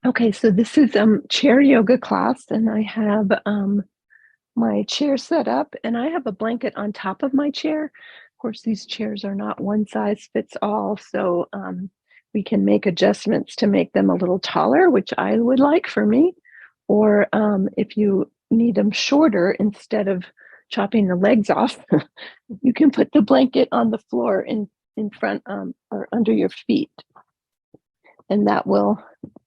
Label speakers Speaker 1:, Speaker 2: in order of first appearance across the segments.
Speaker 1: Okay, so this is chair yoga class, and I have my chair set up, and I have a blanket on top of my chair. Of course, these chairs are not one size fits all, so we can make adjustments to make them a little taller, which I would like for me. Or if you need them shorter, instead of chopping the legs off, you can put the blanket on the floor in front or under your feet, and that will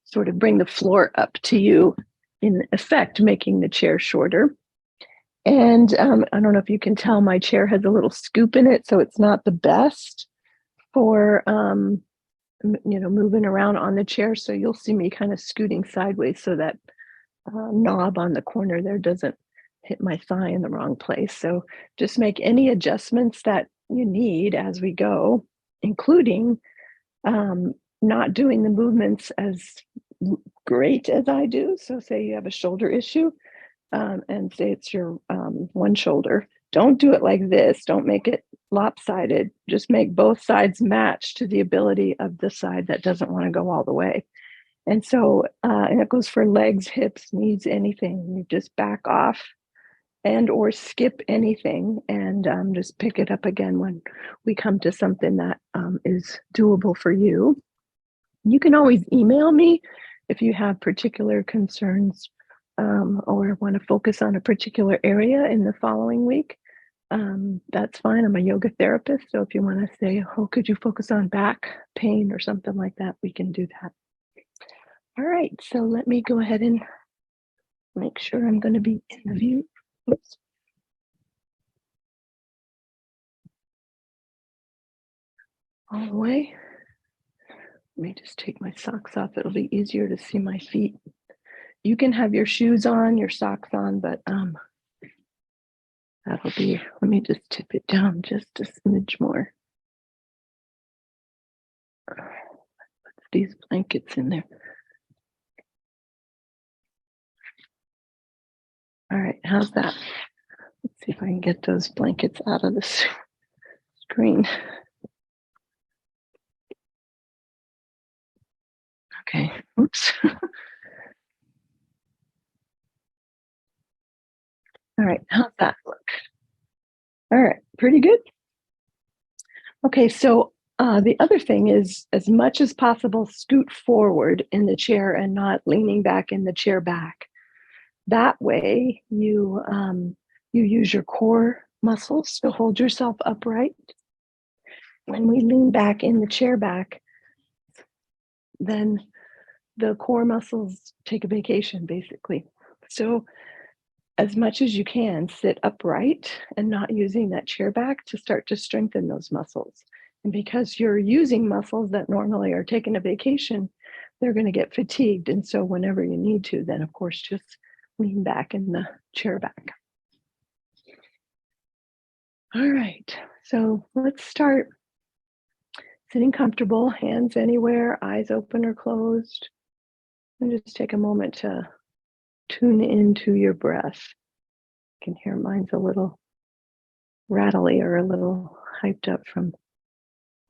Speaker 1: sort of bring the floor up to you, in effect, making the chair shorter. And I don't know if you can tell, my chair has a little scoop in it, so it's not the best for moving around on the chair. So you'll see me kind of scooting sideways so that knob on the corner there doesn't hit my thigh in the wrong place. So just make any adjustments that you need as we go, including not doing the movements as great as I do. So say you have a shoulder issue, and say it's your one shoulder. Don't do it like this. Don't make it lopsided. Just make both sides match to the ability of the side that doesn't want to go all the way. And so, and it goes for legs, hips, knees, anything. You just back off and or skip anything, and just pick it up again when we come to something that is doable for you. You can always email me if you have particular concerns, or want to focus on a particular area in the following week. That's fine. I'm a yoga therapist. So if you want to say, oh, could you focus on back pain or something like that, we can do that. All right. So let me go ahead and make sure I'm going to be in the view. Oops. All the way. Let me just take my socks off. It'll be easier to see my feet. You can have your shoes on, your socks on, but that'll be, let me just tip it down just a smidge more. Put these blankets in there. All right, how's that? Let's see if I can get those blankets out of the screen. Okay, oops. All right, how's that look? All right, pretty good. Okay, so the other thing is, as much as possible, scoot forward in the chair and not leaning back in the chair back. That way, you use your core muscles to hold yourself upright. When we lean back in the chair back, then the core muscles take a vacation, basically. So as much as you can, sit upright and not using that chair back to start to strengthen those muscles. And because you're using muscles that normally are taking a vacation, they're going to get fatigued. And so whenever you need to, then of course, just lean back in the chair back. All right, so let's start sitting comfortable, hands anywhere, eyes open or closed. And just take a moment to tune into your breath. You can hear mine's a little rattly or a little hyped up from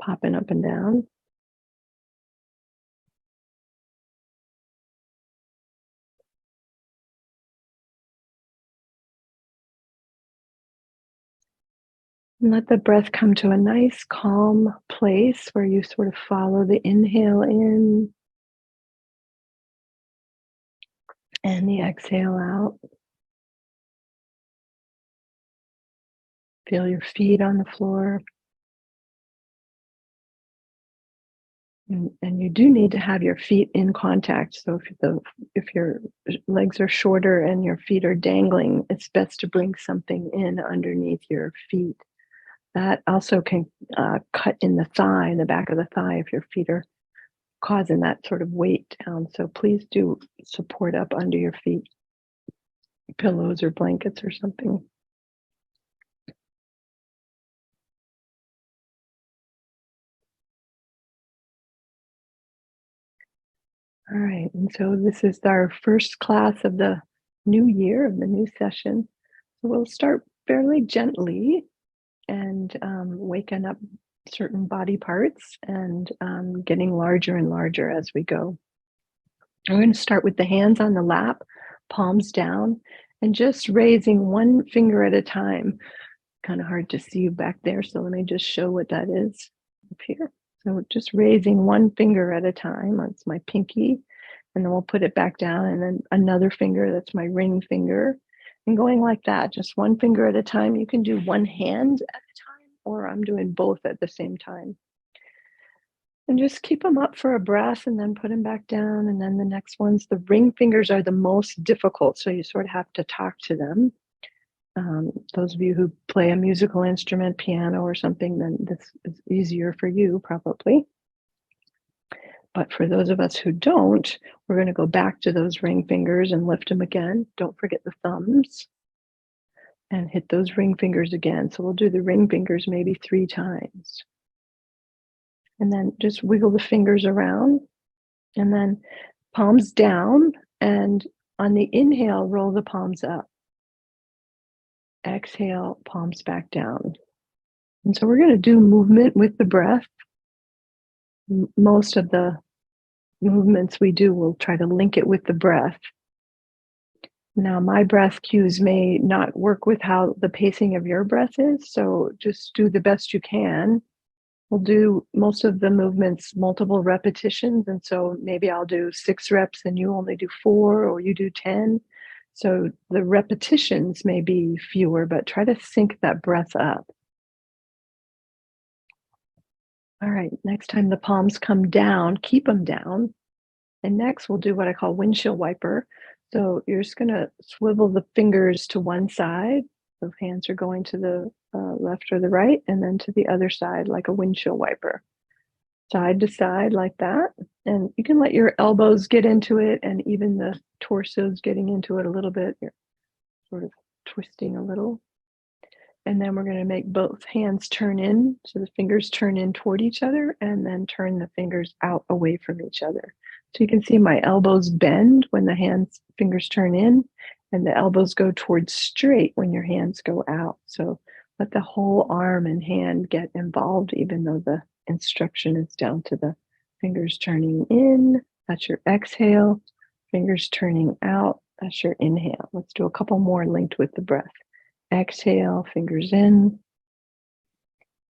Speaker 1: popping up and down. And let the breath come to a nice, calm place where you sort of follow the inhale in and the exhale out. Feel your feet on the floor. And you do need to have your feet in contact. So if your legs are shorter and your feet are dangling, it's best to bring something in underneath your feet. That also can cut in the thigh, in the back of the thigh, if your feet are causing that sort of weight down. So please do support up under your feet, pillows or blankets or something. All right, and so this is our first class of the new year, of the new session. So we'll start fairly gently and waken up certain body parts and getting larger and larger as we go. I'm going to start with the hands on the lap, palms down, and just raising one finger at a time. Kind of hard to see you back there, so let me just show what that is up here. So just raising one finger at a time. That's my pinky, and then we'll put it back down, and then another finger, that's my ring finger, and going like that, just one finger at a time. You can do one hand at a time, or I'm doing both at the same time. And just keep them up for a breath and then put them back down. And then the next ones, the ring fingers are the most difficult. So you sort of have to talk to them. Those of you who play a musical instrument, piano or something, then this is easier for you probably. But for those of us who don't, we're going to go back to those ring fingers and lift them again. Don't forget the thumbs and hit those ring fingers again. So we'll do the ring fingers maybe 3 times. And then just wiggle the fingers around, and then palms down, and on the inhale, roll the palms up. Exhale, palms back down. And so we're going to do movement with the breath. Most of the movements we do, we'll try to link it with the breath. Now, my breath cues may not work with how the pacing of your breath is, so just do the best you can. We'll do most of the movements multiple repetitions, and so maybe I'll do 6 reps and you only do 4, or you do 10. So the repetitions may be fewer, but try to sync that breath up. All right, next time the palms come down, keep them down. And next we'll do what I call windshield wiper. So you're just going to swivel the fingers to one side. The hands are going to the left or the right, and then to the other side like a windshield wiper. Side to side like that. And you can let your elbows get into it, and even the torso's getting into it a little bit. You're sort of twisting a little. And then we're going to make both hands turn in. So the fingers turn in toward each other, and then turn the fingers out away from each other. So you can see my elbows bend when the fingers turn in, and the elbows go towards straight when your hands go out. So let the whole arm and hand get involved, even though the instruction is down to the fingers turning in. That's your exhale. Fingers turning out. That's your inhale. Let's do a couple more linked with the breath. Exhale, fingers in.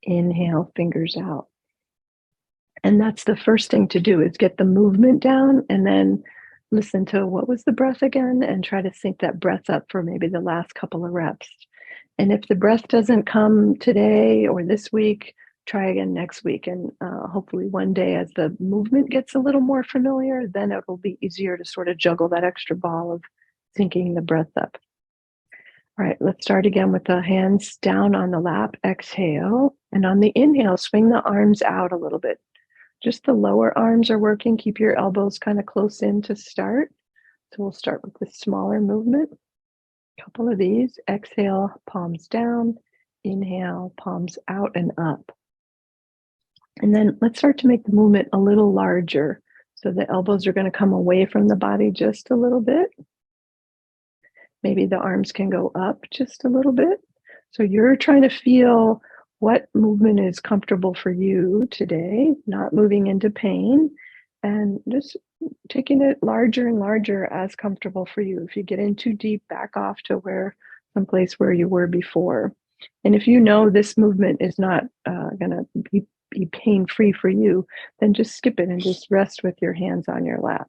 Speaker 1: Inhale, fingers out. And that's the first thing to do, is get the movement down, and then listen to what was the breath again, and try to sync that breath up for maybe the last couple of reps. And if the breath doesn't come today or this week, try again next week. And hopefully one day, as the movement gets a little more familiar, then it'll be easier to sort of juggle that extra ball of syncing the breath up. All right, let's start again with the hands down on the lap. Exhale. And on the inhale, swing the arms out a little bit. Just the lower arms are working. Keep your elbows kind of close in to start. So we'll start with the smaller movement. A couple of these. Exhale, palms down. Inhale, palms out and up. And then let's start to make the movement a little larger. So the elbows are going to come away from the body just a little bit. Maybe the arms can go up just a little bit. So you're trying to feel what movement is comfortable for you today, not moving into pain, and just taking it larger and larger as comfortable for you. If you get in too deep, back off to someplace where you were before. And if you know this movement is not going to be pain-free for you, then just skip it and just rest with your hands on your lap.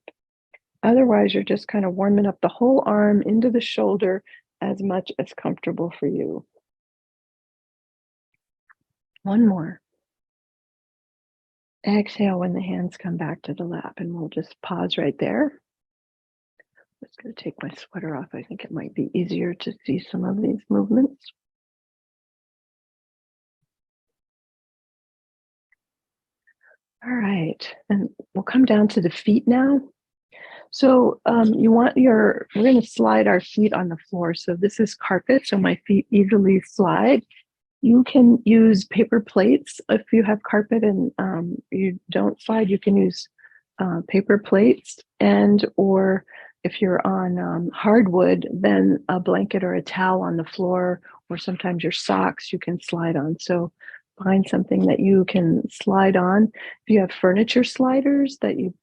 Speaker 1: Otherwise, you're just kind of warming up the whole arm into the shoulder as much as comfortable for you. One more. Exhale when the hands come back to the lap, and we'll just pause right there. I'm just going to take my sweater off. I think it might be easier to see some of these movements. All right, and we'll come down to the feet now. So we're going to slide our feet on the floor. So this is carpet, so my feet easily slide. You can use paper plates if you have carpet and you don't slide. You can use paper plates, or if you're on hardwood, then a blanket or a towel on the floor, or sometimes your socks you can slide on. So find something that you can slide on. If you have furniture sliders that you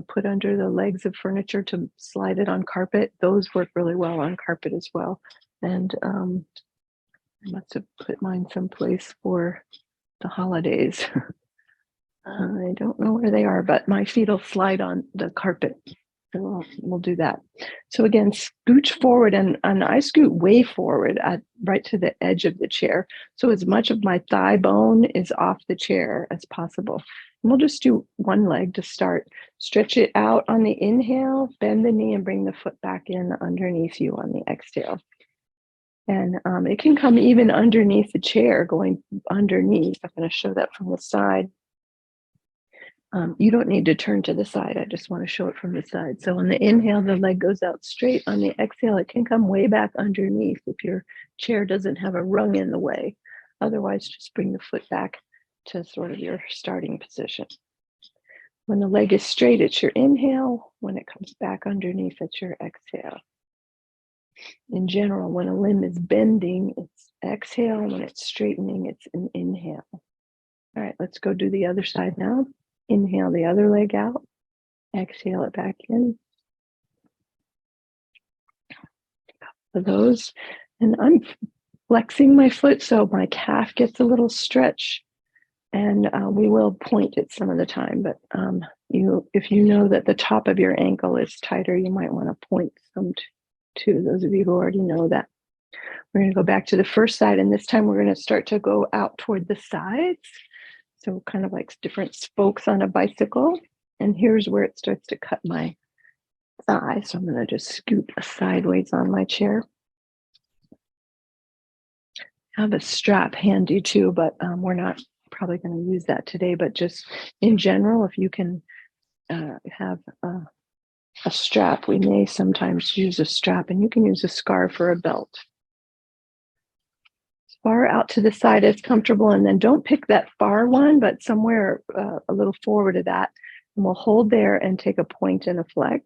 Speaker 1: put under the legs of furniture to slide it on carpet. Those work really well on carpet as well. And I must have put mine someplace for the holidays. I don't know where they are, but my feet will slide on the carpet. So we'll do that. So again, scooch forward, and I scoot way forward right to the edge of the chair. So as much of my thigh bone is off the chair as possible. And we'll just do one leg to start. Stretch it out on the inhale, bend the knee and bring the foot back in underneath you on the exhale. And it can come even underneath the chair, going underneath. I'm going to show that from the side. You don't need to turn to the side. I just want to show it from the side. So on the inhale, the leg goes out straight. On the exhale, it can come way back underneath if your chair doesn't have a rung in the way. Otherwise, just bring the foot back to sort of your starting position. When the leg is straight, it's your inhale. When it comes back underneath, it's your exhale. In general, when a limb is bending, it's exhale. When it's straightening, it's an inhale. All right, let's go do the other side now. Inhale the other leg out. Exhale it back in. For those, and I'm flexing my foot so my calf gets a little stretch. And we will point it some of the time, but if you know that the top of your ankle is tighter, you might want to point some to those of you who already know that. We're going to go back to the first side, and this time we're going to start to go out toward the sides. So kind of like different spokes on a bicycle. And here's where it starts to cut my thigh. So I'm going to just scoot sideways on my chair. I have a strap handy too, but we're not probably going to use that today. But just in general, if you can have a strap, we may sometimes use a strap, and you can use a scarf or a belt. Far out to the side as comfortable, and then don't pick that far one, but somewhere a little forward of that. And we'll hold there and take a point and a flex.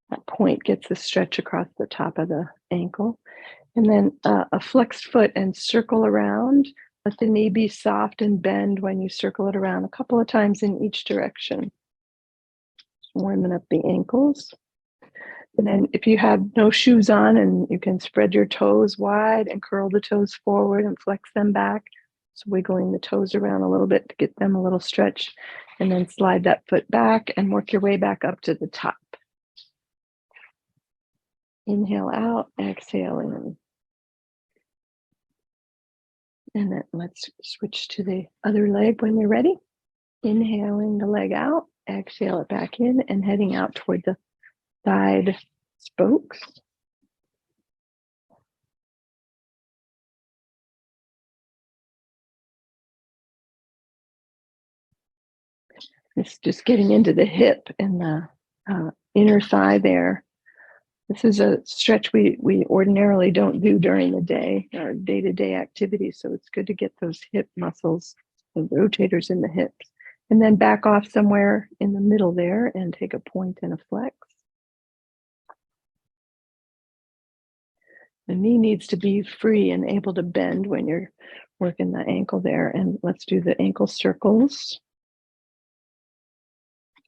Speaker 1: That point gets the stretch across the top of the ankle. And then a flexed foot and circle around. Let the knee be soft and bend when you circle it around a couple of times in each direction. Warming up the ankles. And then if you have no shoes on, and you can spread your toes wide and curl the toes forward and flex them back. So wiggling the toes around a little bit to get them a little stretch. And then slide that foot back and work your way back up to the top. Inhale out, exhale in. And then let's switch to the other leg when you're ready. Inhaling the leg out, exhale it back in, and heading out toward the side spokes. It's just getting into the hip and the inner thigh there. This is a stretch we ordinarily don't do during the day, our day-to-day activities. So it's good to get those hip muscles, the rotators in the hips. And then back off somewhere in the middle there and take a point and a flex. The knee needs to be free and able to bend when you're working the ankle there. And let's do the ankle circles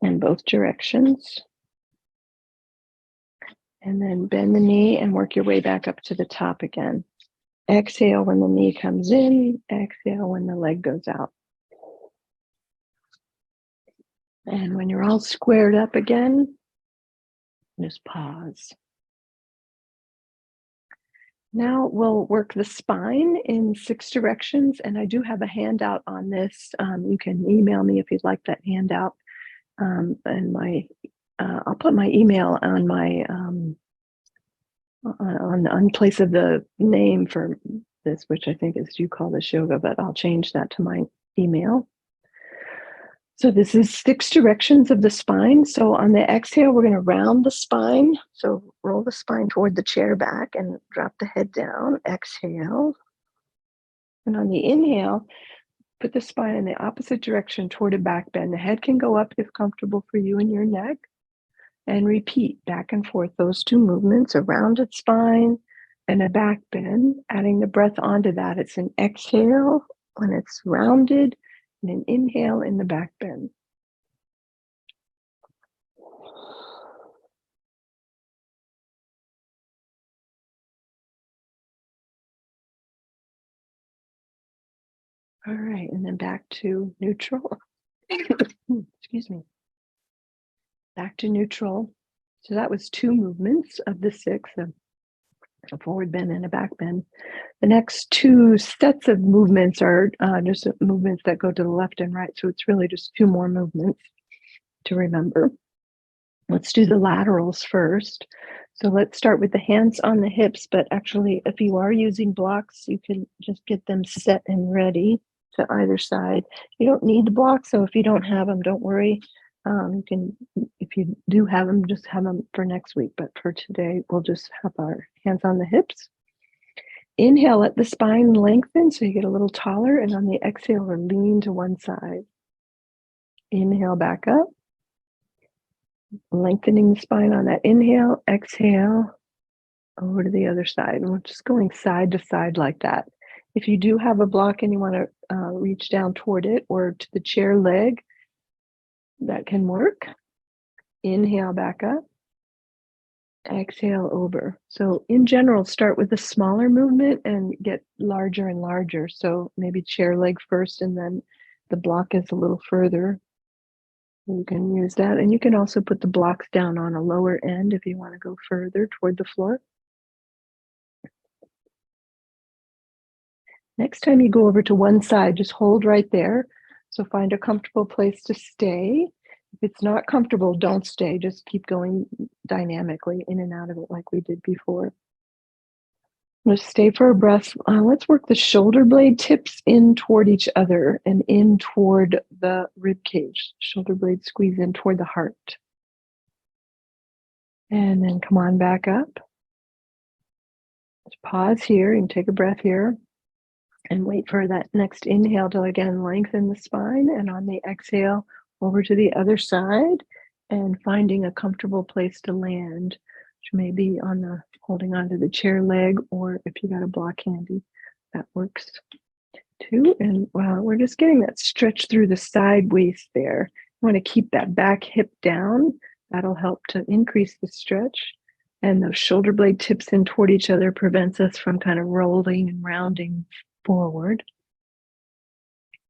Speaker 1: in both directions. And then bend the knee and work your way back up to the top again. Exhale when the knee comes in, exhale when the leg goes out. And when you're all squared up again, just pause. Now we'll work the spine in 6 directions, and I do have a handout on this. You can email me if you'd like that handout. And I'll put my email on my on place of the name for this, which I think is You Call This Yoga, but I'll change that to my email. So this is 6 directions of the spine. So on the exhale, we're going to round the spine. So roll the spine toward the chair back and drop the head down. Exhale. And on the inhale, put the spine in the opposite direction toward a back bend. The head can go up if comfortable for you and your neck. And repeat back and forth those 2 movements, a rounded spine and a back bend. Adding the breath onto that, it's an exhale when it's rounded and an inhale in the back bend. All right, and then back to neutral. Excuse me. Back to neutral. So that was 2 movements of the 6, a forward bend and a back bend. The next 2 sets of movements are just movements that go to the left and right. So it's really just 2 more movements to remember. Let's do the laterals first. So let's start with the hands on the hips, but actually, if you are using blocks, you can just get them set and ready to either side. You don't need the blocks, so if you don't have them, don't worry. You can, if you do have them, just have them for next week. But for today, we'll just have our hands on the hips. Inhale, let the spine lengthen so you get a little taller, and on the exhale, or lean to one side. Inhale, back up. Lengthening the spine on that inhale, exhale, over to the other side. And we're just going side to side like that. If you do have a block and you want to reach down toward it or to the chair leg, that can work. Inhale, back up. Exhale, over. So in general, start with a smaller movement and get larger and larger. So maybe chair leg first, and then the block is a little further. You can use that. And you can also put the blocks down on a lower end if you want to go further toward the floor. Next time you go over to one side, just hold right there. So find a comfortable place to stay. If it's not comfortable, don't stay. Just keep going dynamically in and out of it like we did before. Let's stay for a breath. Let's work the shoulder blade tips in toward each other and in toward the rib cage. Shoulder blades squeeze in toward the heart. And then come on back up. Just pause here and take a breath here. And wait for that next inhale to again lengthen the spine. And on the exhale, over to the other side and finding a comfortable place to land, which may be on the holding onto the chair leg, or if you got a block handy, that works too. And we're just getting that stretch through the side waist there. You want to keep that back hip down. That'll help to increase the stretch. And those shoulder blade tips in toward each other prevents us from kind of rolling and rounding forward.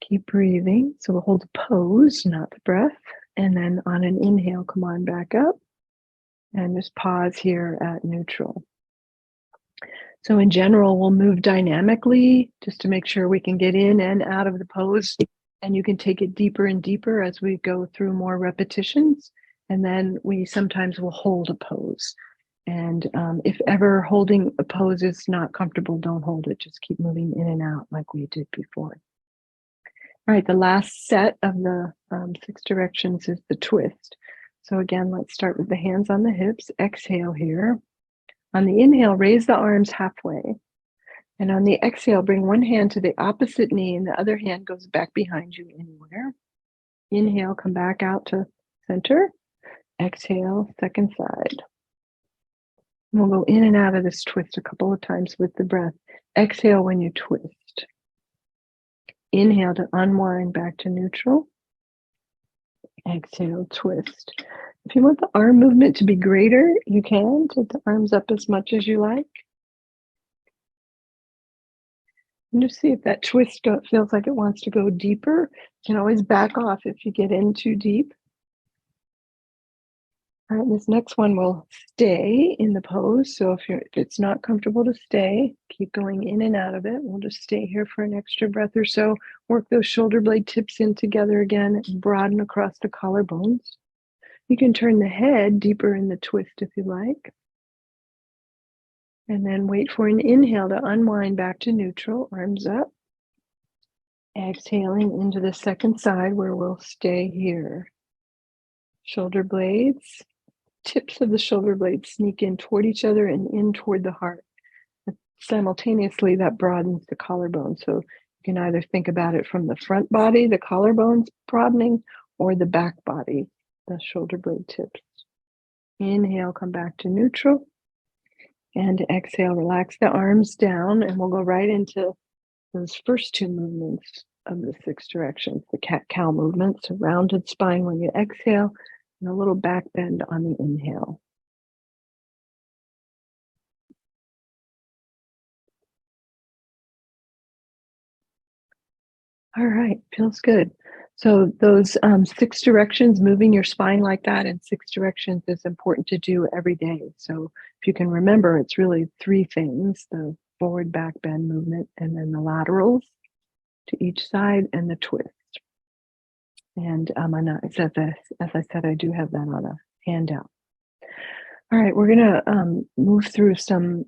Speaker 1: Keep breathing. So we'll hold the pose, not the breath. And then on an inhale, come on back up. And just pause here at neutral. So in general, we'll move dynamically just to make sure we can get in and out of the pose. And you can take it deeper and deeper as we go through more repetitions. And then we sometimes will hold a pose. And if ever holding a pose is not comfortable, don't hold it. Just keep moving in and out like we did before. All right, the last set of the 6 directions is the twist. So again, let's start with the hands on the hips. Exhale here. On the inhale, raise the arms halfway. And on the exhale, bring one hand to the opposite knee and the other hand goes back behind you anywhere. Inhale, come back out to center. Exhale, second side. We'll go in and out of this twist a couple of times with the breath. Exhale when you twist. Inhale to unwind back to neutral. Exhale, twist. If you want the arm movement to be greater, you can take the arms up as much as you like. And just see if that twist feels like it wants to go deeper. You can always back off if you get in too deep. All right, this next one will stay in the pose. So if it's not comfortable to stay, keep going in and out of it. We'll just stay here for an extra breath or so. Work those shoulder blade tips in together again and broaden across the collarbones. You can turn the head deeper in the twist if you like. And then wait for an inhale to unwind back to neutral, arms up. Exhaling into the second side where we'll stay here. Shoulder blades. Tips of the shoulder blades sneak in toward each other and in toward the heart. Simultaneously, that broadens the collarbone. So you can either think about it from the front body, the collarbones broadening, or the back body, the shoulder blade tips. Inhale, come back to neutral. And exhale, relax the arms down, and we'll go right into those first 2 movements of the 6 directions, the cat-cow movements, a rounded spine when you exhale, and a little back bend on the inhale. All right, feels good. So those 6 directions, moving your spine like that in 6 directions is important to do every day. So if you can remember, it's really 3 things: the forward back bend movement, and then the laterals to each side, and the twist. And as I said, I do have that on a handout. All right, we're gonna move through some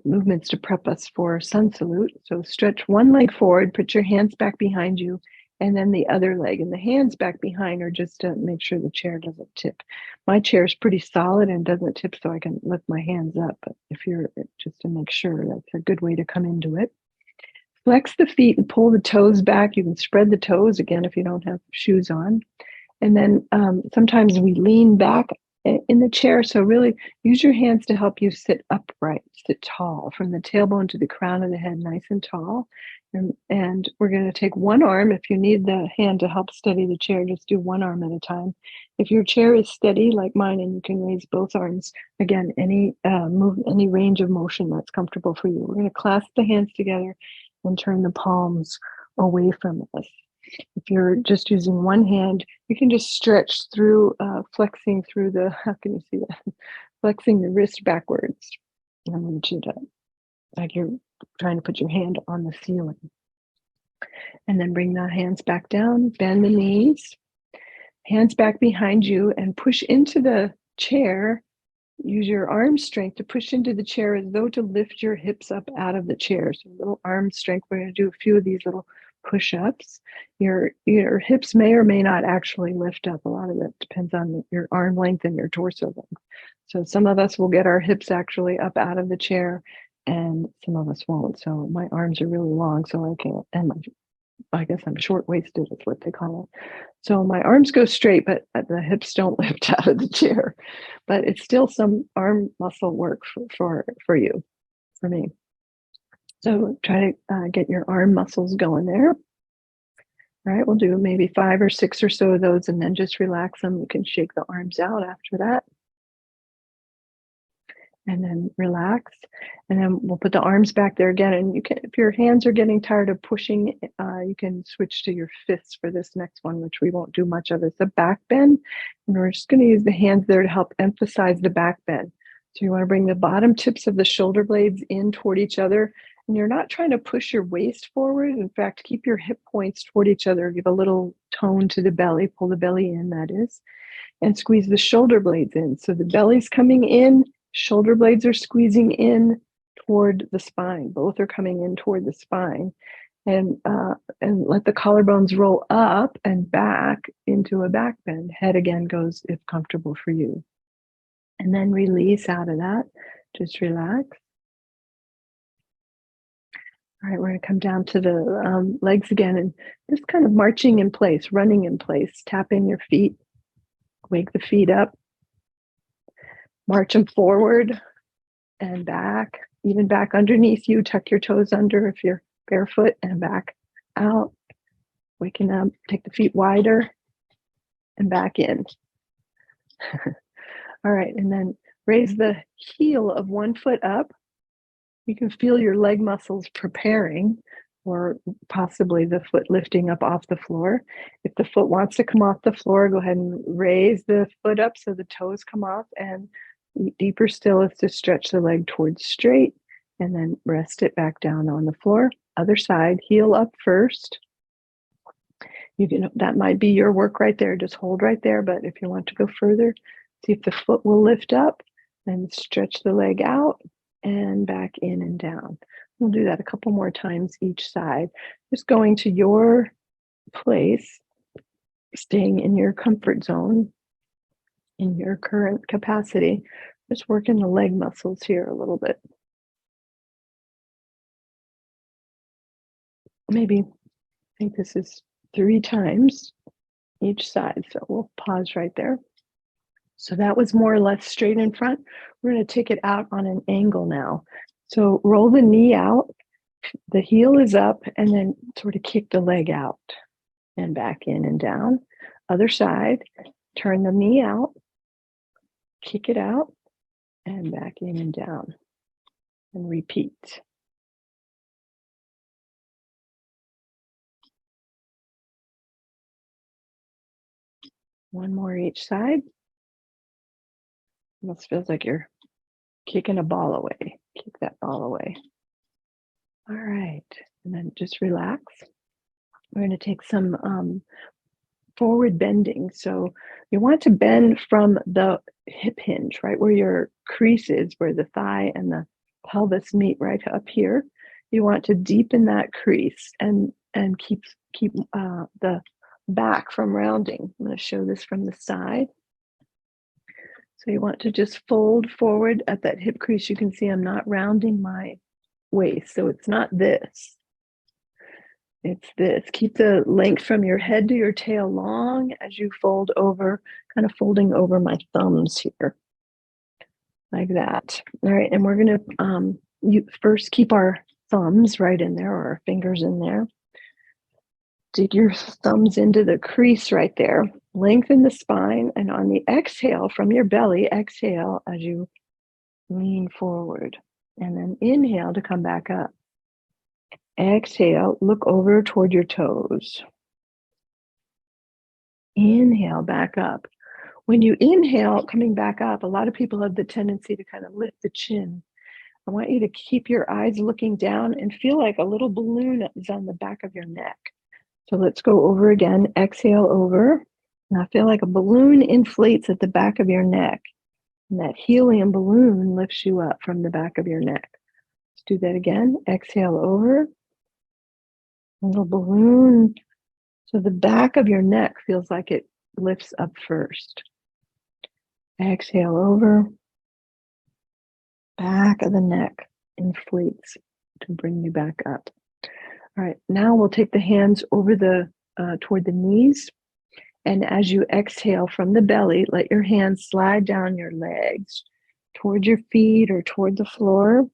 Speaker 1: movements to prep us for sun salute. So stretch one leg forward, put your hands back behind you, and then the other leg. And the hands back behind are just to make sure the chair doesn't tip. My chair is pretty solid and doesn't tip, so I can lift my hands up. But if you're just to make sure, that's a good way to come into it. Flex the feet and pull the toes back. You can spread the toes again if you don't have shoes on. And then sometimes we lean back in the chair. So really use your hands to help you sit upright, sit tall, from the tailbone to the crown of the head, nice and tall. And we're going to take one arm. If you need the hand to help steady the chair, just do one arm at a time. If your chair is steady like mine and you can raise both arms, again, any range of motion that's comfortable for you. We're going to clasp the hands together and turn the palms away from us. If you're just using one hand, you can just stretch through, flexing through how can you see that? Flexing the wrist backwards. I want you to, like you're trying to put your hand on the ceiling. And then bring the hands back down, bend the knees, hands back behind you, and push into the chair. Use your arm strength to push into the chair as though to lift your hips up out of the chair. So a little arm strength. We're going to do a few of these little push-ups. Your hips may or may not actually lift up. A lot of that depends on your arm length and your torso length. So some of us will get our hips actually up out of the chair, and some of us won't. So my arms are really long, so I can't. And I guess I'm short-waisted is what they call it. So my arms go straight, but the hips don't lift out of the chair. But it's still some arm muscle work for you, for me. So try to get your arm muscles going there. All right, we'll do maybe 5 or 6 or so of those, and then just relax them. You can shake the arms out after that. And then relax. And then we'll put the arms back there again. And you can, if your hands are getting tired of pushing, you can switch to your fists for this next one, which we won't do much of. It's a back bend. And we're just going to use the hands there to help emphasize the back bend. So you want to bring the bottom tips of the shoulder blades in toward each other. And you're not trying to push your waist forward. In fact, keep your hip points toward each other. Give a little tone to the belly. Pull the belly in, that is. And squeeze the shoulder blades in. So the belly's coming in. Shoulder blades are squeezing in toward the spine. Both are coming in toward the spine. And let the collarbones roll up and back into a back bend. Head again goes if comfortable for you. And then release out of that. Just relax. All right, we're going to come down to the legs again and just kind of marching in place, running in place. Tap in your feet. Wake the feet up. March them forward and back, even back underneath you. Tuck your toes under if you're barefoot, and back out. Waking up, take the feet wider and back in. All right, and then raise the heel of one foot up. You can feel your leg muscles preparing, or possibly the foot lifting up off the floor. If the foot wants to come off the floor, go ahead and raise the foot up so the toes come off, and deeper still is to stretch the leg towards straight and then rest it back down on the floor. Other side, heel up first. That might be your work right there. Just hold right there. But if you want to go further, see if the foot will lift up and stretch the leg out and back in and down. We'll do that a couple more times each side. Just going to your place, staying in your comfort zone, in your current capacity. Just working the leg muscles here a little bit. Maybe, I think this is 3 times each side. So we'll pause right there. So that was more or less straight in front. We're going to take it out on an angle now. So roll the knee out, the heel is up, and then sort of kick the leg out and back in and down. Other side, turn the knee out, kick it out, and back in and down. And repeat. One more each side. Almost feels like you're kicking a ball away. Kick that ball away. All right. And then just relax. We're going to take some forward bending. So you want to bend from the hip hinge, right where your crease is, where the thigh and the pelvis meet, right up here. You want to deepen that crease and keep the back from rounding. I'm going to show this from the side. So you want to just fold forward at that hip crease. You can see I'm not rounding my waist, so it's not this. It's this. Keep the length from your head to your tail long as you fold over, kind of folding over my thumbs here, like that. All right, and we're going to you first keep our thumbs right in there, or our fingers in there. Dig your thumbs into the crease right there. Lengthen the spine, and on the exhale from your belly, exhale as you lean forward, and then inhale to come back up. Exhale, look over toward your toes. Inhale, back up. When you inhale, coming back up, a lot of people have the tendency to kind of lift the chin. I want you to keep your eyes looking down and feel like a little balloon is on the back of your neck. So let's go over again. Exhale over. Now feel like a balloon inflates at the back of your neck. And that helium balloon lifts you up from the back of your neck. Let's do that again. Exhale over. A little balloon. So the back of your neck feels like it lifts up first. Exhale over. Back of the neck inflates to bring you back up. All right, now we'll take the hands over toward the knees. And as you exhale from the belly, let your hands slide down your legs toward your feet or toward the floor.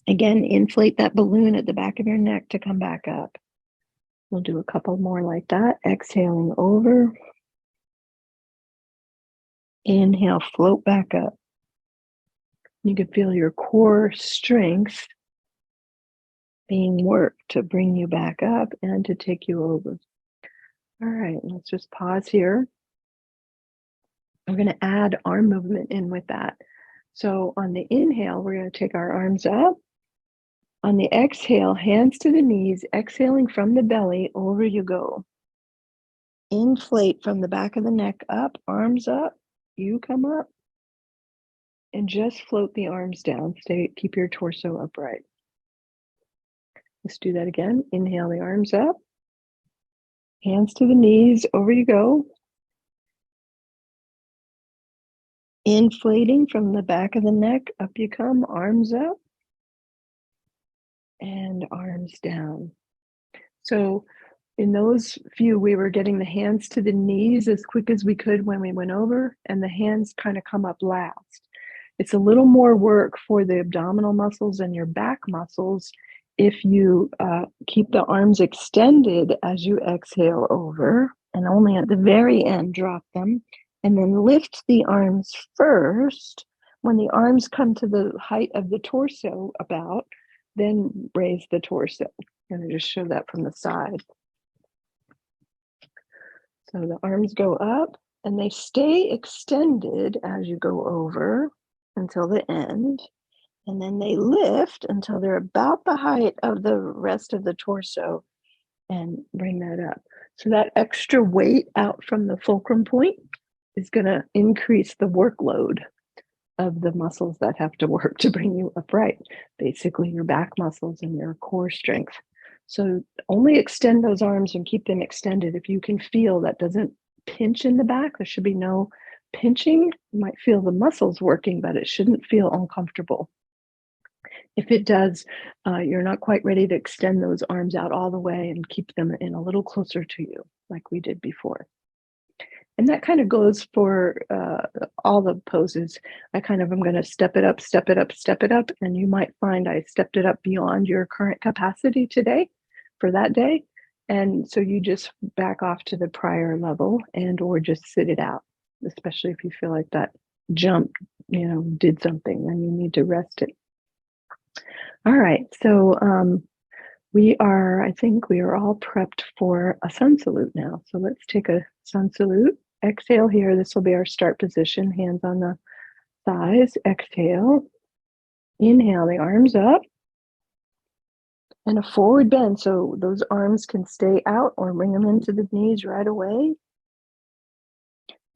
Speaker 1: Again, inflate that balloon at the back of your neck to come back up. We'll do a couple more like that. Exhaling over. Inhale, float back up. You can feel your core strength being worked to bring you back up and to take you over. All right, let's just pause here. We're going to add arm movement in with that. So on the inhale, we're going to take our arms up. On the exhale, hands to the knees, exhaling from the belly, over you go. Inflate from the back of the neck up, arms up, you come up, and just float the arms down. Keep your torso upright. Let's do that again. Inhale the arms up. Hands to the knees, over you go. Inflating from the back of the neck, up you come, arms up, and arms down. So in those few, we were getting the hands to the knees as quick as we could when we went over, and the hands kind of come up last. It's a little more work for the abdominal muscles and your back muscles if you keep the arms extended as you exhale over, and only at the very end drop them, and then lift the arms first. When the arms come to the height of the torso about, then raise the torso. I'm going to just show that from the side. So the arms go up and they stay extended as you go over until the end. And then they lift until they're about the height of the rest of the torso and bring that up. So that extra weight out from the fulcrum point is going to increase the workload of the muscles that have to work to bring you upright. Basically, your back muscles and your core strength. So only extend those arms and keep them extended. If you can feel that doesn't pinch in the back, there should be no pinching. You might feel the muscles working, but it shouldn't feel uncomfortable. If it does, you're not quite ready to extend those arms out all the way and keep them in a little closer to you, like we did before. And that kind of goes for all the poses. I'm going to step it up, step it up, step it up. And you might find I stepped it up beyond your current capacity today for that day. And so you just back off to the prior level and or just sit it out, especially if you feel like that jump, did something and you need to rest it. All right. So I think we are all prepped for a sun salute now. So let's take a sun salute. exhale here. This will be our start position, hands on the thighs. Exhale. Inhale the arms up. And a forward bend, so those arms can stay out or bring them into the knees right away.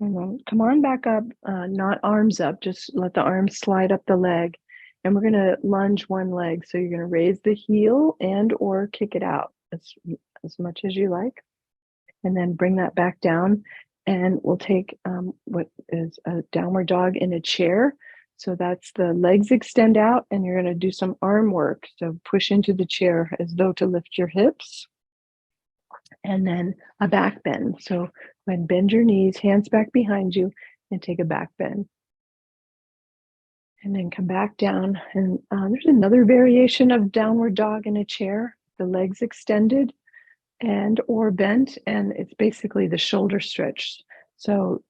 Speaker 1: And then come on back up, not arms up, just let the arms slide up the leg. And we're gonna lunge one leg. So you're gonna raise the heel and or kick it out as much as you like. And then bring that back down. And we'll take what is a downward dog in a chair. So that's the legs extend out and you're gonna do some arm work. So push into the chair as though to lift your hips. And then a back bend. So when bend your knees, hands back behind you, and take a back bend. And then come back down. And there's another variation of downward dog in a chair. The legs extended and or bent, and it's basically the shoulder stretch. So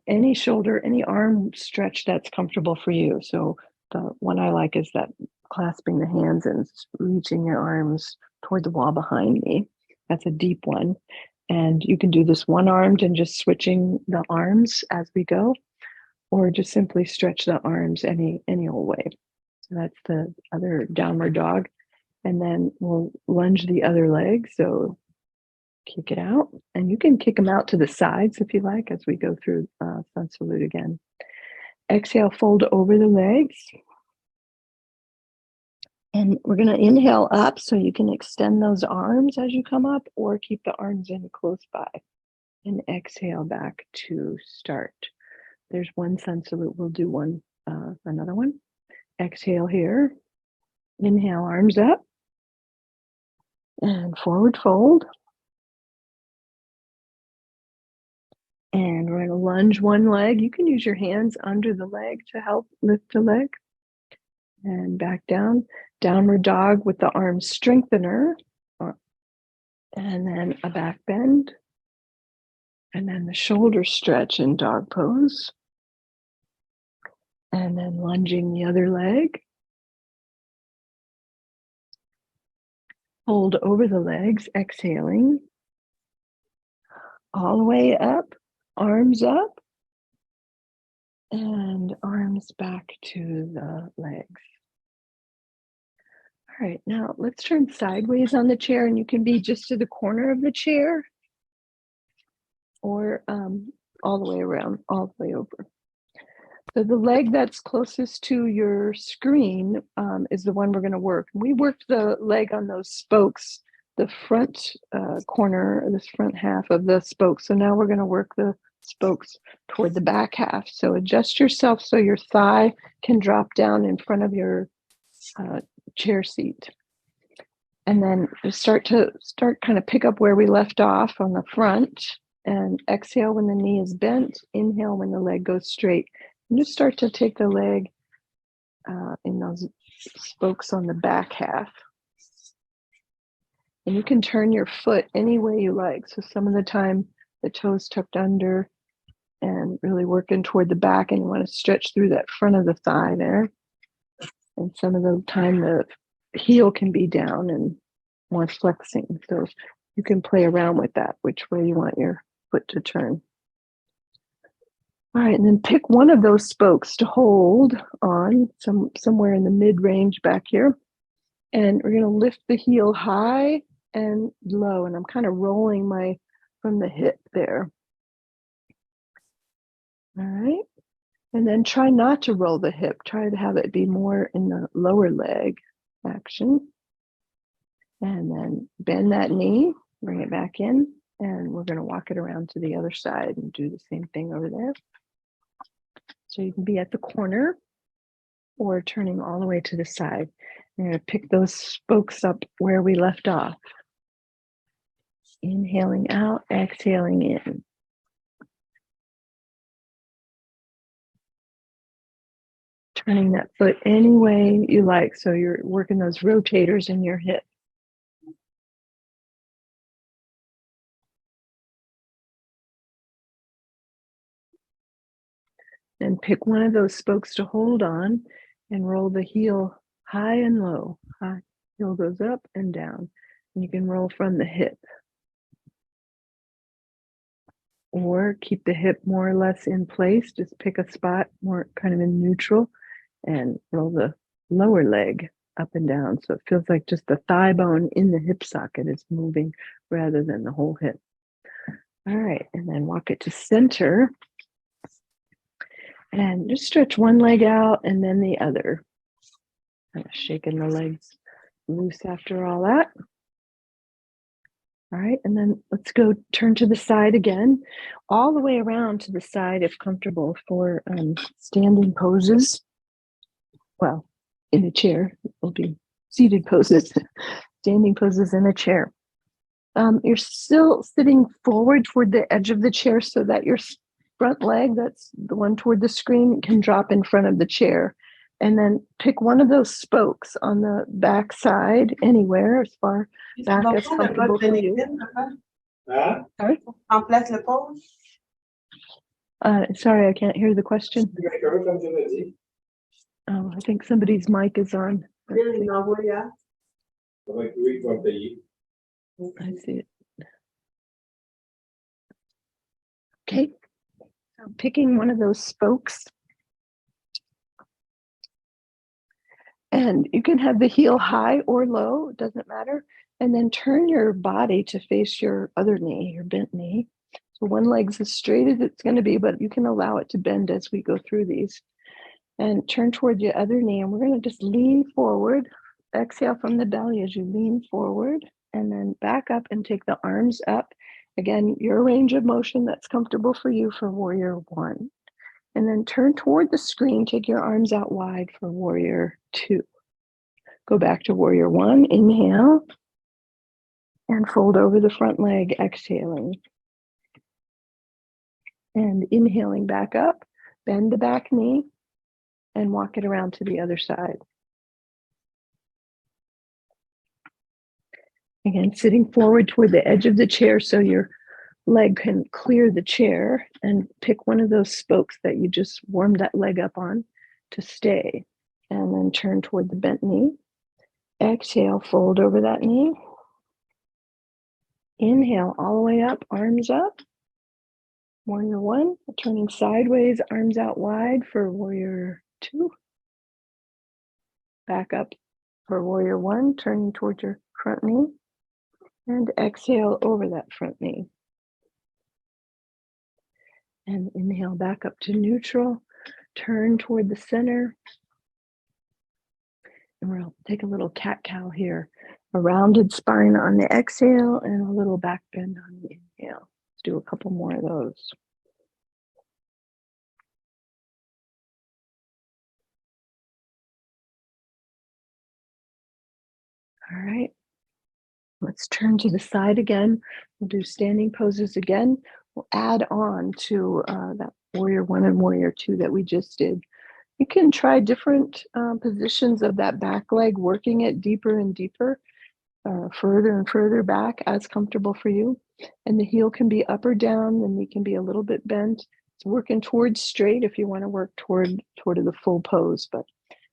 Speaker 1: any shoulder, any arm stretch that's comfortable for you. So the one I like is that clasping the hands and reaching your arms toward the wall behind me. That's a deep one. And you can do this one-armed and just switching the arms as we go, or just simply stretch the arms any old way. So that's the other downward dog. And then we'll lunge the other leg. So kick it out. And you can kick them out to the sides if you like as we go through sun salute again. Exhale, fold over the legs. And we're going to inhale up so you can extend those arms as you come up or keep the arms in close by. And exhale back to start. There's one sun salute. We'll do another one. Exhale here. Inhale, arms up. And forward fold. And we're going to lunge one leg. You can use your hands under the leg to help lift the leg. And back down. Downward dog with the arm strengthener. And then a back bend. And then the shoulder stretch in dog pose. And then lunging the other leg. Hold over the legs, exhaling. All the way up, arms up. And arms back to the legs. All right, now let's turn sideways on the chair, and you can be just to the corner of the chair or all the way around, all the way over. So the leg that's closest to your screen is the one we're going to work. We worked the leg on those spokes, the front corner, this front half of the spokes. So now we're going to work the spokes toward the back half. So adjust yourself so your thigh can drop down in front of your chair seat. And then start kind of pick up where we left off on the front, and exhale when the knee is bent, inhale when the leg goes straight. And just start to take the leg in those spokes on the back half. And you can turn your foot any way you like. So some of the time the toes tucked under and really working toward the back, and you want to stretch through that front of the thigh there. And some of the time the heel can be down and more flexing. So you can play around with that, which way you want your foot to turn. All right, and then pick one of those spokes to hold on somewhere in the mid-range back here. And we're going to lift the heel high and low. And I'm kind of rolling from the hip there. All right. And then try not to roll the hip. Try to have it be more in the lower leg action. And then bend that knee, bring it back in, and we're going to walk it around to the other side and do the same thing over there. So you can be at the corner or turning all the way to the side. You're going to pick those spokes up where we left off. Inhaling out, exhaling in. Turning that foot any way you like. So you're working those rotators in your hip. And pick one of those spokes to hold on and roll the heel high and low. High. Heel goes up and down. And you can roll from the hip. or keep the hip more or less in place. Just pick a spot more kind of in neutral and roll the lower leg up and down. So it feels like just the thigh bone in the hip socket is moving rather than the whole hip. All right, and then walk it to center. And just stretch one leg out and then the other. Kind of shaking the legs loose after all that. All right, and then let's go turn to the side again, all the way around to the side if comfortable for standing poses. Well, in a chair, it will be seated poses, standing poses in a chair. You're still sitting forward toward the edge of the chair so that your front leg, that's the one toward the screen, can drop in front of the chair. And then pick one of those spokes on the back side, anywhere as far back as comfortable for you. Sorry? Sorry, I can't hear the question. Oh, I think somebody's mic is on. I see it. Okay, so picking one of those spokes. And you can have the heel high or low, it doesn't matter. And then turn your body to face your other knee, your bent knee. So one leg's as straight as it's going to be, but you can allow it to bend as we go through these. And turn toward your other knee. And we're going to just lean forward. Exhale from the belly as you lean forward. And then back up and take the arms up. Again, your range of motion that's comfortable for you for warrior one. And then turn toward the screen, take your arms out wide for warrior two. Go back to warrior one, inhale, and fold over the front leg, exhaling. And inhaling back up, bend the back knee, and walk it around to the other side. Again, sitting forward toward the edge of the chair so your leg can clear the chair, and pick one of those spokes that you just warmed that leg up on to stay. And then turn toward the bent knee. Exhale, fold over that knee. Inhale, all the way up, arms up. Warrior one, turning sideways, arms out wide for warrior two. Back up for warrior one, turning towards your front knee. And exhale over that front knee. And inhale back up to neutral, turn toward the center. And we'll take a little cat-cow here. A rounded spine on the exhale and a little back bend on the inhale. Let's do a couple more of those. All right. Let's turn to the side again. We'll do standing poses again. We'll add on to that warrior one and warrior two that we just did. You can try different positions of that back leg, working it deeper and deeper, further and further back as comfortable for you. And the heel can be up or down, the knee can be a little bit bent. It's working towards straight if you want to work toward the full pose, but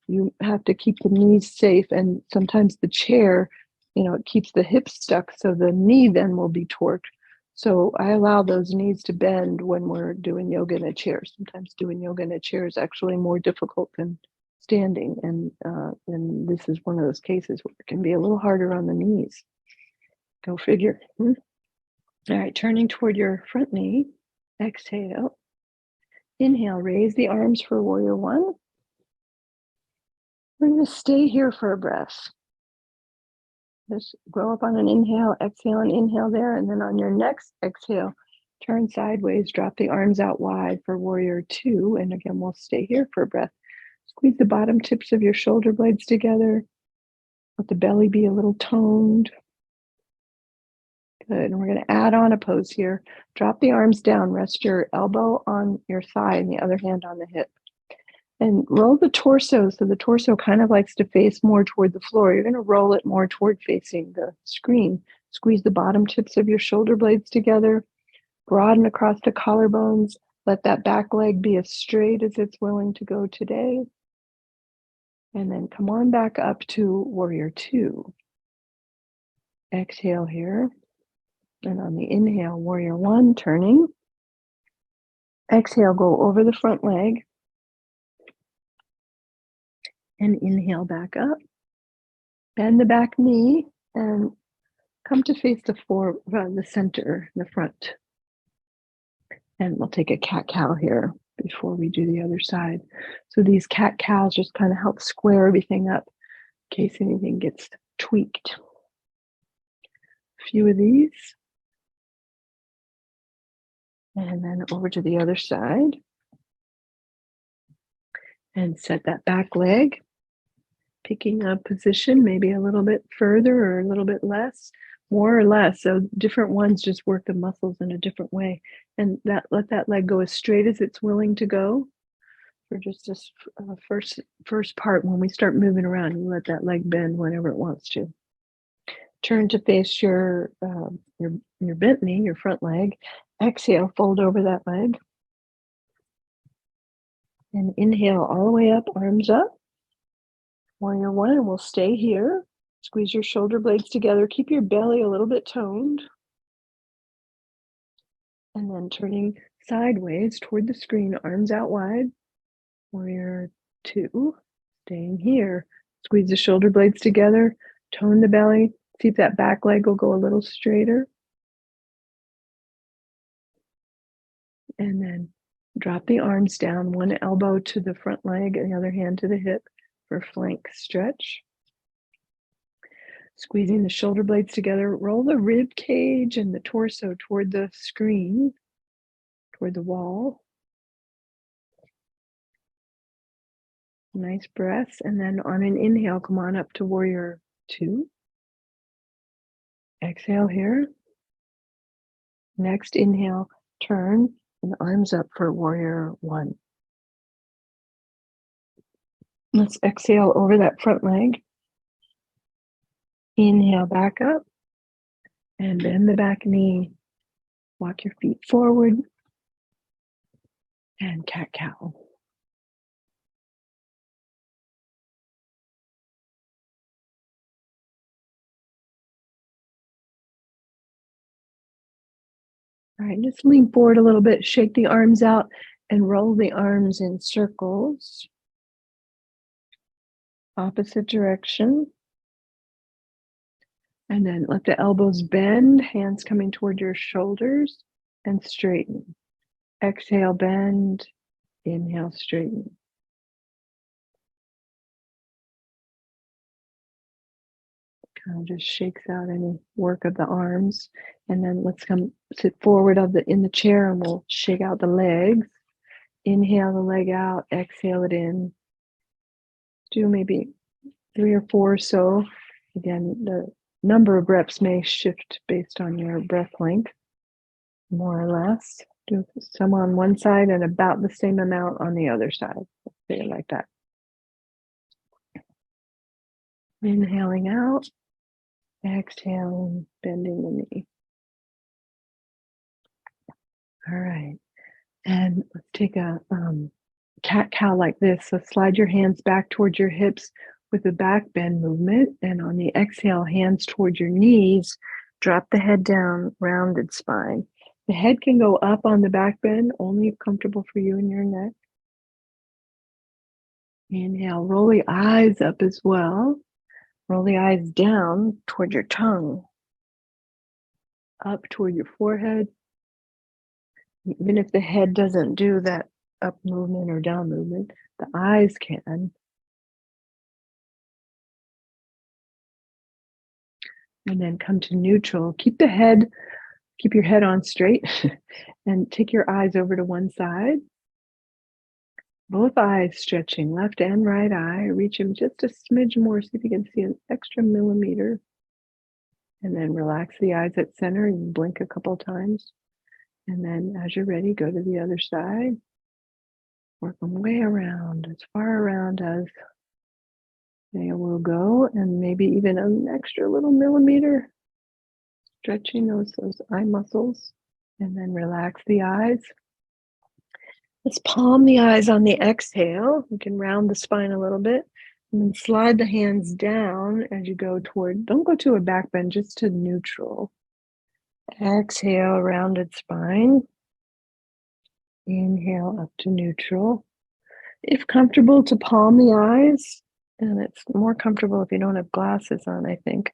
Speaker 1: you have to keep the knees safe. And sometimes the chair, it keeps the hips stuck, so the knee then will be torqued. So I allow those knees to bend when we're doing yoga in a chair. Sometimes doing yoga in a chair is actually more difficult than standing. And this is one of those cases where it can be a little harder on the knees. Go figure. All right, turning toward your front knee. Exhale. Inhale, raise the arms for warrior one. We're going to stay here for a breath. Just go up on an inhale, exhale, and inhale there. And then on your next exhale, turn sideways, drop the arms out wide for warrior two. And again, we'll stay here for a breath. Squeeze the bottom tips of your shoulder blades together. Let the belly be a little toned. Good. And we're going to add on a pose here. Drop the arms down. Rest your elbow on your thigh and the other hand on the hip. And roll the torso, so the torso kind of likes to face more toward the floor. You're going to roll it more toward facing the screen. Squeeze the bottom tips of your shoulder blades together. Broaden across the collarbones. Let that back leg be as straight as it's willing to go today. And then come on back up to warrior two. Exhale here. And on the inhale, warrior one, turning. Exhale, go over the front leg. And inhale back up. Bend the back knee and come to face the center, the front. And we'll take a cat-cow here before we do the other side. So these cat-cows just kind of help square everything up in case anything gets tweaked. A few of these. And then over to the other side. And set that back leg. Picking a position, maybe a little bit further or a little bit less, more or less. So different ones just work the muscles in a different way. And let that leg go as straight as it's willing to go. For just this first part, when we start moving around, you let that leg bend whenever it wants to. Turn to face your bent knee, your front leg. Exhale, fold over that leg. And inhale all the way up, arms up. Warrior one, and we'll stay here. Squeeze your shoulder blades together. Keep your belly a little bit toned. And then turning sideways toward the screen, arms out wide. Warrior two, staying here. Squeeze the shoulder blades together. Tone the belly. See if that back leg will go a little straighter. And then drop the arms down, one elbow to the front leg and the other hand to the hip for flank stretch. Squeezing the shoulder blades together, roll the rib cage and the torso toward the screen, toward the wall. Nice breaths. And then on an inhale, come on up to warrior two. Exhale here. Next inhale, turn and arms up for warrior one. Let's exhale over that front leg. Inhale back up and bend the back knee. Walk your feet forward and cat-cow. All right, just lean forward a little bit, shake the arms out and roll the arms in circles. Opposite direction. And then let the elbows bend, hands coming toward your shoulders, and straighten. Exhale, bend. Inhale, straighten. Kind of just shakes out any work of the arms. And then let's come sit forward in the chair and we'll shake out the legs. Inhale the leg out, exhale it in. Do maybe 3 or 4 or so. Again, the number of reps may shift based on your breath length, more or less. Do some on one side and about the same amount on the other side. Say it like that. Inhaling out, exhaling, bending the knee. All right. And let's take a cat-cow like this. So slide your hands back towards your hips with the back bend movement. And on the exhale, hands towards your knees. Drop the head down, rounded spine. The head can go up on the back bend, only if comfortable for you and your neck. Inhale, roll the eyes up as well. Roll the eyes down toward your tongue. Up toward your forehead. Even if the head doesn't do that up movement or down movement, the eyes can. And then come to neutral. Keep your head on straight and take your eyes over to one side. Both eyes stretching, left and right eye. Reach them just a smidge more, see if you can see an extra millimeter. And then relax the eyes at center and blink a couple times. And then as you're ready, go to the other side. Work them way around, as far around as they will go, and maybe even an extra little millimeter. Stretching those eye muscles. And then relax the eyes. Let's palm the eyes on the exhale. You can round the spine a little bit. And then slide the hands down as you go toward, don't go to a back bend, just to neutral. Exhale, rounded spine. Inhale up to neutral. If comfortable, to palm the eyes, and it's more comfortable if you don't have glasses on, I think.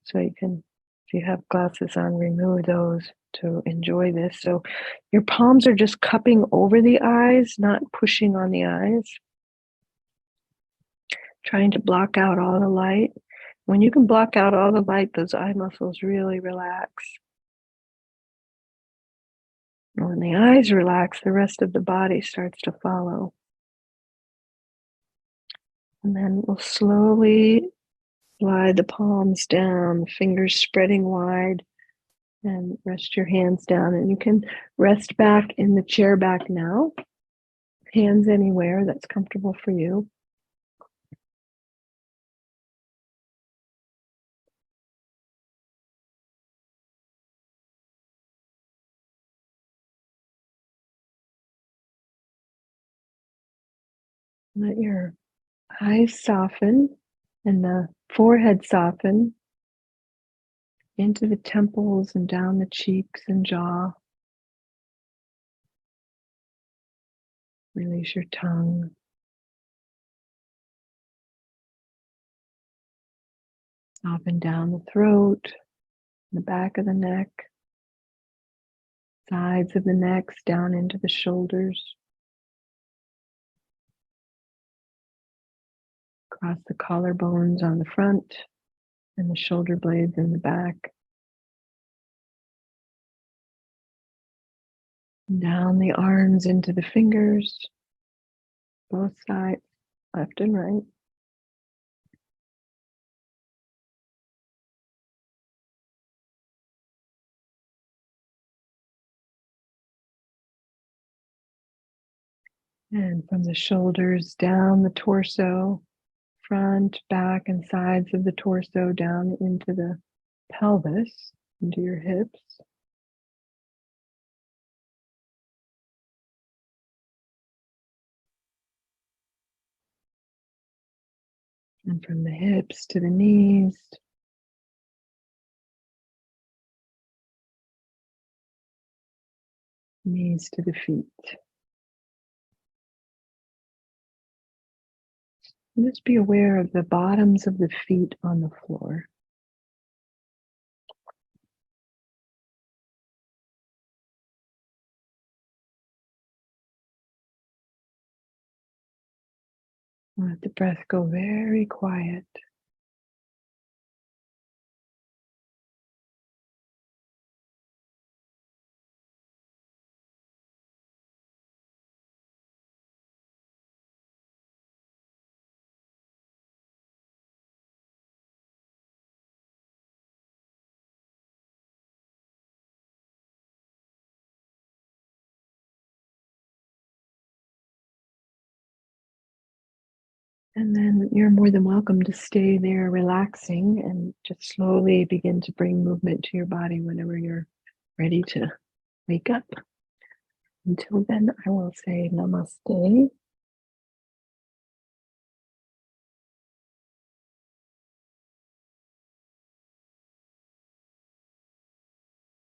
Speaker 1: So you can, if you have glasses on, remove those to enjoy this. So your palms are just cupping over the eyes, not pushing on the eyes, trying to block out all the light. When you can block out all the light, those eye muscles really relax. And when the eyes relax, the rest of the body starts to follow. And then we'll slowly slide the palms down, fingers spreading wide, and rest your hands down. And you can rest back in the chair back now, hands anywhere that's comfortable for you. Let your eyes soften and the forehead soften into the temples and down the cheeks and jaw. Release your tongue. Soften down the throat, the back of the neck, sides of the neck, down into the shoulders. Across the collarbones on the front and the shoulder blades in the back. Down the arms into the fingers, both sides, left and right. And from the shoulders down the torso, front, back, and sides of the torso, down into the pelvis, into your hips. And from the hips to the knees, knees to the feet. And just be aware of the bottoms of the feet on the floor. Let the breath go very quiet. And then you're more than welcome to stay there relaxing and just slowly begin to bring movement to your body whenever you're ready to wake up. Until then, I will say namaste